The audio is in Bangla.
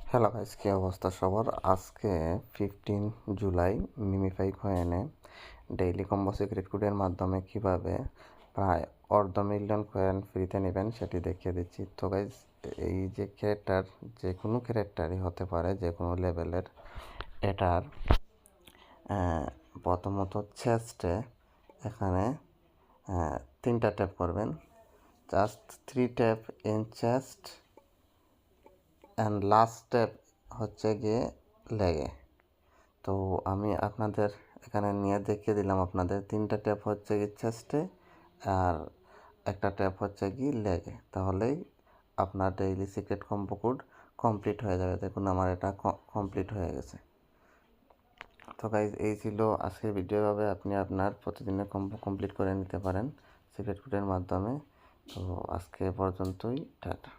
হ্যালো গাইস, কী অবস্থা সবার? আজকে 15 জুলাই মিমিফাই কয়েনে ডেইলি কম্বো সিক্রেট কোডের মাধ্যমে কিভাবে প্রায় $250,000 কয়েন ফ্রিতে নেবেন সেটি দেখিয়ে দিচ্ছি। তো গাইস, এই যে ক্যারেক্টার যে কোনো ক্যারেক্টারই হতে পারে, যে কোনো লেভেলের। এটার প্রথমত চেস্টে এখানে 3টা ট্যাপ করবেন, just 3 tap in chest and last step হচ্ছে গিয়ে লেগে। তো আমি আপনাদের এখানে নিয়ে দেখিয়ে দিলাম। আপনাদের 3টা ট্যাপ হচ্ছে গিয়ে চেস্টে আর একটা ট্যাপ হচ্ছে কি লেগে, তাহলেই আপনার daily secret combo code complete হয়ে যাবে। দেখুন আমার এটা কমপ্লিট হয়ে গেছে। তো গাইজ, এই ছিল আজকের ভিডিও। ভাবে আপনি আপনার প্রতিদিনের কম্বো কমপ্লিট করে নিতে পারেন সিক্রেট কোডের মাধ্যমে। তো আজকে পর্যন্তই, টাটা।